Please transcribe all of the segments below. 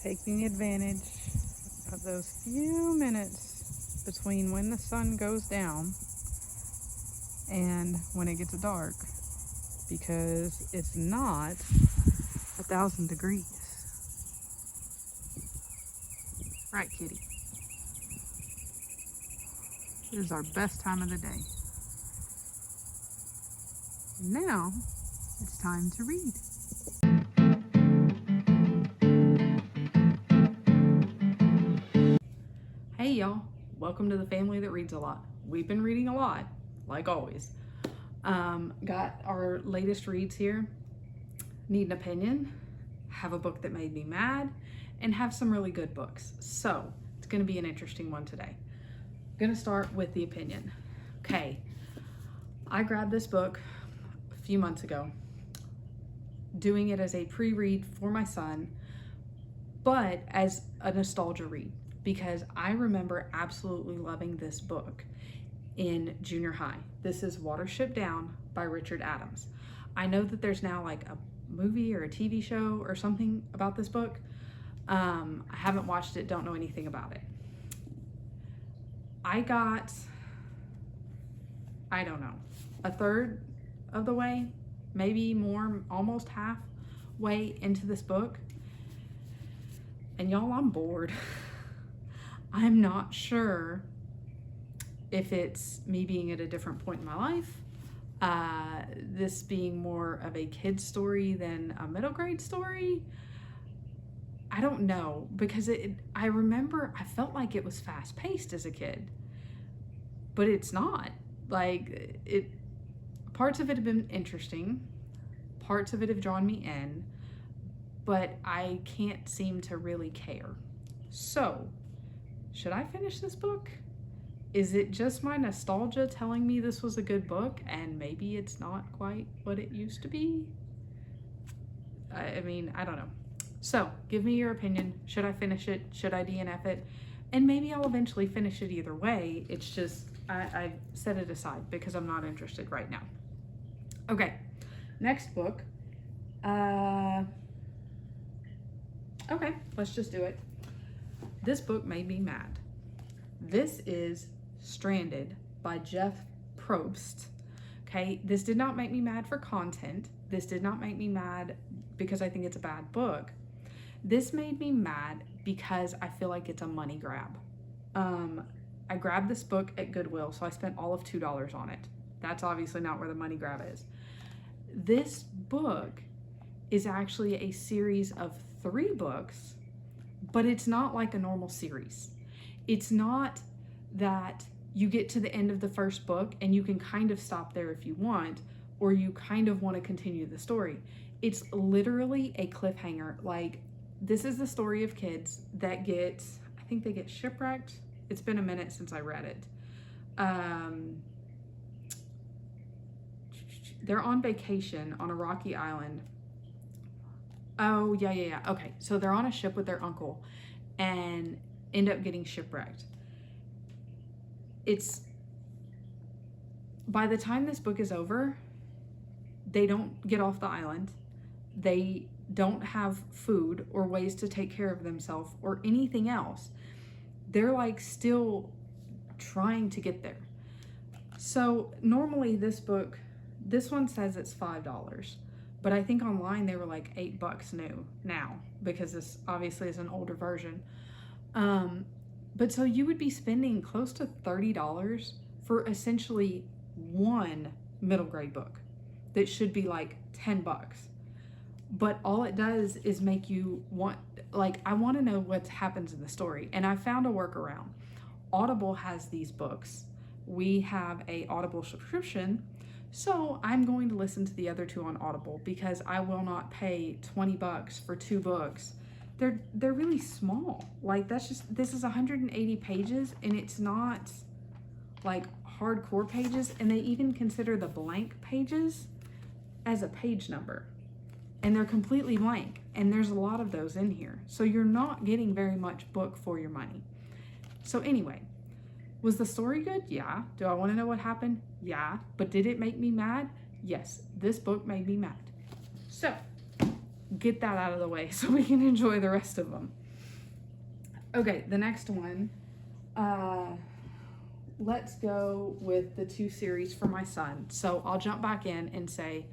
taking advantage of those few minutes between when the sun goes down and when it gets dark, because it's not 1,000 degrees. Right, kitty? It is our best time of the day. And now it's time to read. Hey y'all, welcome to the family that reads a lot. We've been reading a lot, like always. Got our latest reads here. Need an opinion, have a book that made me mad, and have some really good books. So it's gonna be an interesting one today. I'm gonna start with the opinion. Okay, I grabbed this book a few months ago, doing it as a pre-read for my son, but as a nostalgia read, because I remember absolutely loving this book in junior high. This is Watership Down by Richard Adams. I know that there's now like a movie or a TV show or something about this book. I haven't watched it, don't know anything about it. I got, I don't know, a third of the way, maybe more, almost halfway into this book. And y'all, I'm bored. I'm not sure if it's me being at a different point in my life, this being more of a kid's story than a middle grade story. I don't know, because I remember I felt like it was fast paced as a kid, but it's not. Like, parts of it have been interesting, parts of it have drawn me in, but I can't seem to really care. So, should I finish this book? Is it just my nostalgia telling me this was a good book and maybe it's not quite what it used to be? I mean, I don't know. So, give me your opinion. Should I finish it? Should I DNF it? And maybe I'll eventually finish it either way. It's just, I set it aside because I'm not interested right now. Okay, next book. Okay, let's just do it. This book made me mad. This is Stranded by Jeff Probst. Okay, this did not make me mad for content. This did not make me mad because I think it's a bad book. This made me mad because I feel like it's a money grab. I grabbed this book at Goodwill, so I spent all of $2 on it. That's obviously not where the money grab is. This book is actually a series of 3 books, but it's not like a normal series. It's not that you get to the end of the first book and you can kind of stop there if you want, or you kind of want to continue the story. It's literally a cliffhanger. Like, this is the story of kids that get, I think they get shipwrecked. It's been a minute since I read it. They're on vacation on a rocky island. Oh, yeah. Okay, so they're on a ship with their uncle and end up getting shipwrecked. It's, by the time this book is over, they don't get off the island. They don't have food or ways to take care of themselves or anything else. They're like still trying to get there. So normally this book, this one says it's $5, but I think online they were like $8 new now, because this obviously is an older version. But so you would be spending close to $30 for essentially one middle grade book that should be like $10. But all it does is make you want, like, I want to know what happens in the story. And I found a workaround. Audible has these books. We have a Audible subscription, so I'm going to listen to the other 2 on Audible because I will not pay $20 for 2 books. They're really small. Like, that's just, this is 180 pages and it's not like hardcore pages, and they even consider the blank pages as a page number. And they're completely blank, and there's a lot of those in here. So you're not getting very much book for your money. So anyway, was the story good? Yeah. Do I want to know what happened? Yeah. But did it make me mad? Yes. This book made me mad. So get that out of the way so we can enjoy the rest of them. Okay, the next one. Let's go with the 2 series for my son. So I'll jump back in and say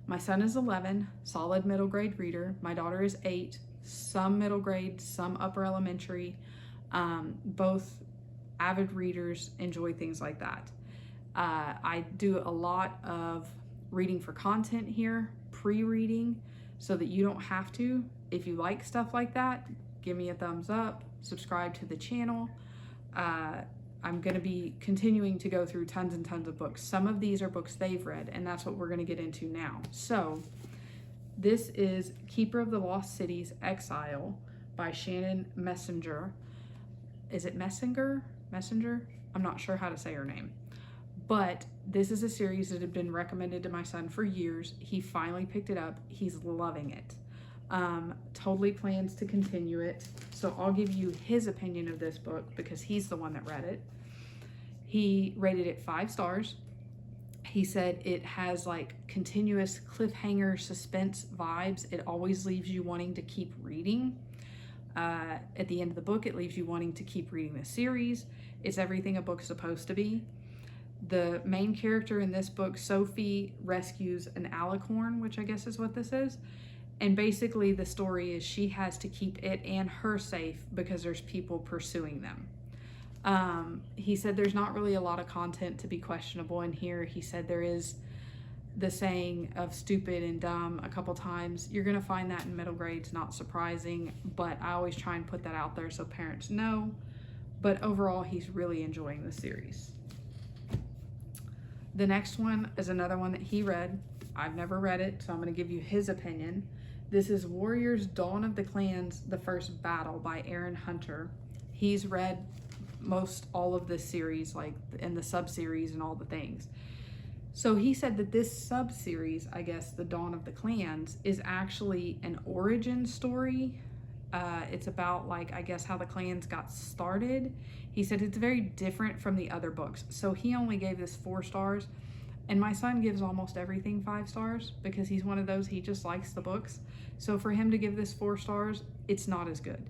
my son is 11, solid middle grade reader. My daughter is 8, some middle grade, some upper elementary. Both avid readers, enjoy things like that. I do a lot of reading for content here, pre-reading, so that you don't have to. If you like stuff like that, give me a thumbs up, subscribe to the channel. I'm going to be continuing to go through tons and tons of books. Some of these are books they've read, and that's what we're going to get into now. So this is Keeper of the Lost Cities, Exile by Shannon Messenger. Is it Messenger? I'm not sure how to say her name. But this is a series that had been recommended to my son for years. He finally picked it up. He's loving it. Totally plans to continue it. So I'll give you his opinion of this book because he's the one that read it. He rated it 5 stars. He said it has like continuous cliffhanger suspense vibes. It always leaves you wanting to keep reading. At the end of the book, it leaves you wanting to keep reading the series. It's everything a book's supposed to be. The main character in this book, Sophie, rescues an alicorn, which I guess is what this is. And basically the story is she has to keep it and her safe because there's people pursuing them. He said there's not really a lot of content to be questionable in here. He said there is the saying of stupid and dumb a couple times. You're going to find that in middle grades, not surprising, but I always try and put that out there so parents know. But overall, he's really enjoying the series. The next one is another one that he read. I've never read it, so I'm going to give you his opinion. This is Warriors Dawn of the Clans, The First Battle by Erin Hunter. He's read most all of this series, like in the sub-series and all the things. So he said that this sub-series, I guess, The Dawn of the Clans, is actually an origin story. It's about, like, I guess, how the clans got started. He said it's very different from the other books. So he only gave this 4 stars. And my son gives almost everything 5 stars because he's one of those, he just likes the books. So for him to give this 4 stars, it's not as good.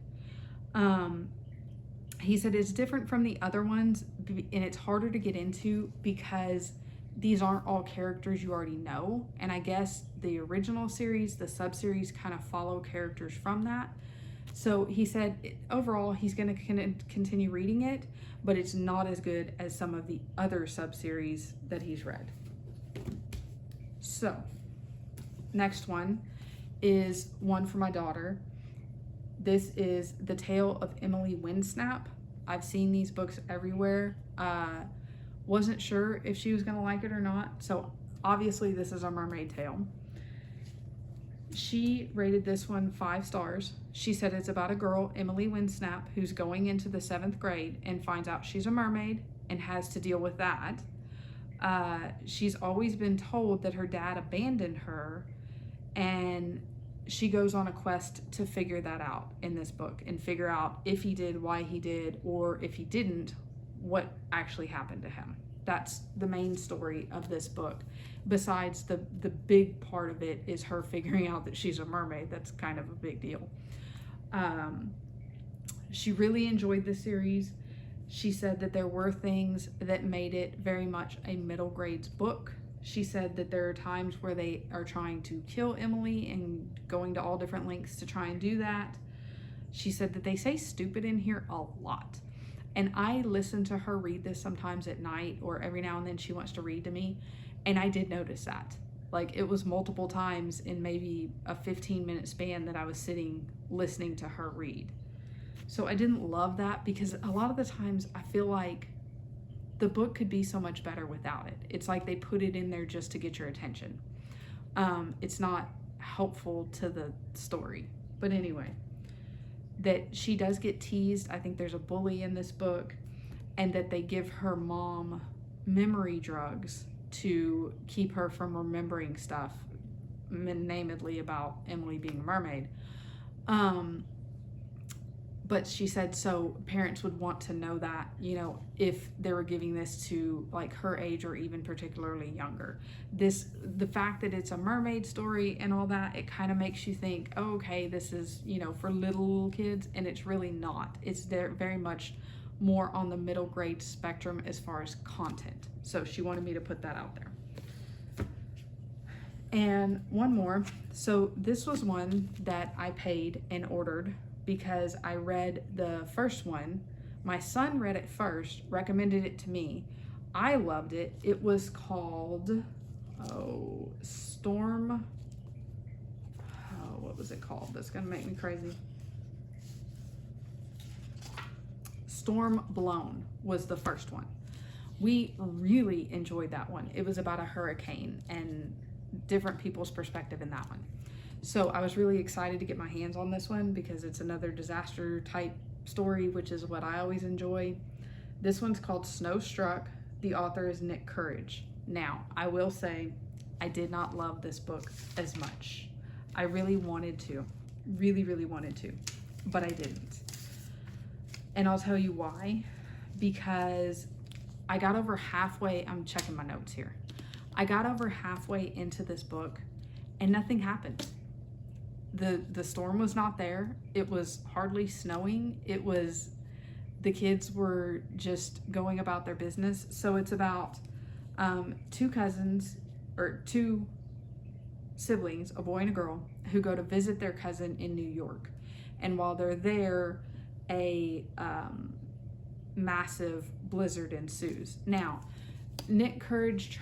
He said it's different from the other ones and it's harder to get into because these aren't all characters you already know. And I guess the original series, the sub-series kind of follow characters from that. So he said overall he's going to continue reading it, but it's not as good as some of the other sub-series that he's read. So, next one is one for my daughter. This is The Tale of Emily Windsnap. I've seen these books everywhere. Wasn't sure if she was going to like it or not. So, obviously this is a mermaid tale. She rated this one 5 stars. She said it's about a girl, Emily Windsnap, who's going into the 7th grade and finds out she's a mermaid and has to deal with that. She's always been told that her dad abandoned her, and she goes on a quest to figure that out in this book and figure out if he did, why he did, or if he didn't, what actually happened to him. That's the main story of this book. Besides the big part of it is her figuring out that she's a mermaid. That's kind of a big deal. She really enjoyed the series. She said that there were things that made it very much a middle grades book. She said that there are times where they are trying to kill Emily and going to all different lengths to try and do that. She said that they say stupid in here a lot. And I listen to her read this sometimes at night, or every now and then she wants to read to me. And I did notice that. Like, it was multiple times in maybe a 15-minute span that I was sitting listening to her read. So I didn't love that because a lot of the times I feel like the book could be so much better without it. It's like they put it in there just to get your attention. It's not helpful to the story. But anyway, that she does get teased. I think there's a bully in this book, and that they give her mom memory drugs to keep her from remembering stuff, namely about Emily being a mermaid. but she said so parents would want to know that, if they were giving this to like her age or even particularly younger. The fact that it's a mermaid story and all that, it kind of makes you think, oh, okay, this is, for little kids, and it's really not. It's very much more on the middle grade spectrum as far as content. So she wanted me to put that out there. And one more. So this was one that I paid and ordered because I read the first one. My son read it first, recommended it to me. I loved it. It was called, Storm. Oh, what was it called? That's gonna make me crazy. Storm Blown was the first one. We really enjoyed that one. It was about a hurricane and different people's perspective in that one. So I was really excited to get my hands on this one because it's another disaster type story, which is what I always enjoy. This one's called Snow Struck. The author is Nick Courage. Now, I will say I did not love this book as much. I really wanted to, really wanted to, but I didn't. And I'll tell you why. Because I got over halfway, I'm checking my notes here. I got over halfway into this book and nothing happened. The storm was not there. It was hardly snowing. The kids were just going about their business. So it's about two siblings, a boy and a girl, who go to visit their cousin in New York. And while they're there, a massive blizzard ensues. Now, Nick Courage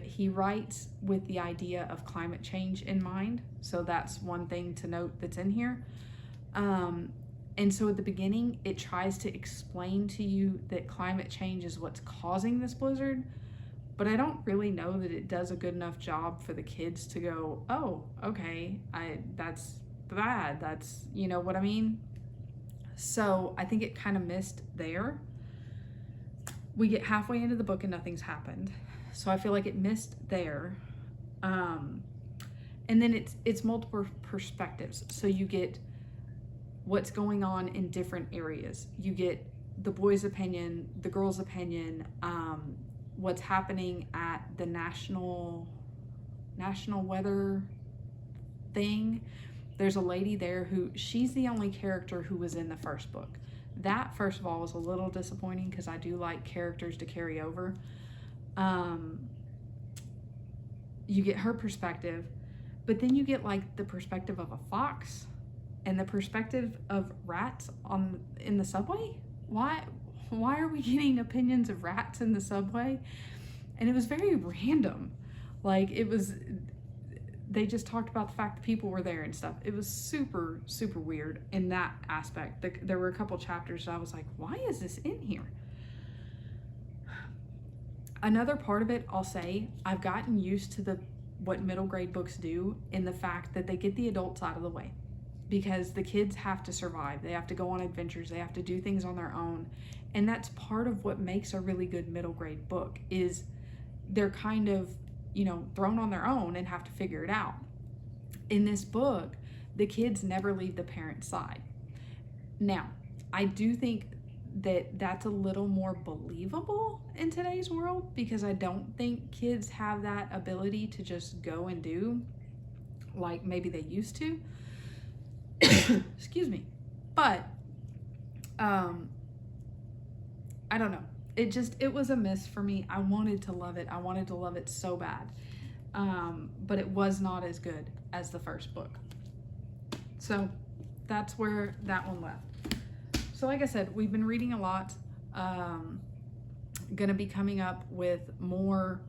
he writes with the idea of climate change in mind. So that's one thing to note that's in here. And so at the beginning, it tries to explain to you that climate change is what's causing this blizzard, but I don't really know that it does a good enough job for the kids to go, oh, okay, that's bad. That's, you know what I mean? So I think it kind of missed there. We get halfway into the book and nothing's happened. So I feel like it missed there. And then it's multiple perspectives. So you get what's going on in different areas. You get the boy's opinion, the girl's opinion, what's happening at the national weather thing. There's a lady there she's the only character who was in the first book. That, first of all, was a little disappointing because I do like characters to carry over. You get her perspective, but then you get like the perspective of a fox and the perspective of rats in the subway. Why are we getting opinions of rats in the subway? And it was very random. Like, they just talked about the fact that people were there and stuff. It was super, super weird in that aspect. There were a couple chapters that I was like, why is this in here? Another part of it, I'll say, I've gotten used to what middle grade books do in the fact that they get the adults out of the way because the kids have to survive. They have to go on adventures. They have to do things on their own. And that's part of what makes a really good middle grade book is they're kind of, thrown on their own and have to figure it out. In this book, the kids never leave the parent's side. Now, I do think that that's a little more believable in today's world because I don't think kids have that ability to just go and do like maybe they used to. Excuse me. But I don't know. It was a miss for me. I wanted to love it. I wanted to love it so bad. But it was not as good as the first book. So that's where that one left. So like I said, we've been reading a lot. Gonna be coming up with more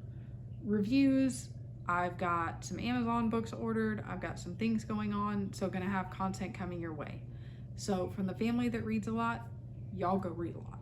reviews. I've got some Amazon books ordered. I've got some things going on. So gonna have content coming your way. So from the family that reads a lot, y'all go read a lot.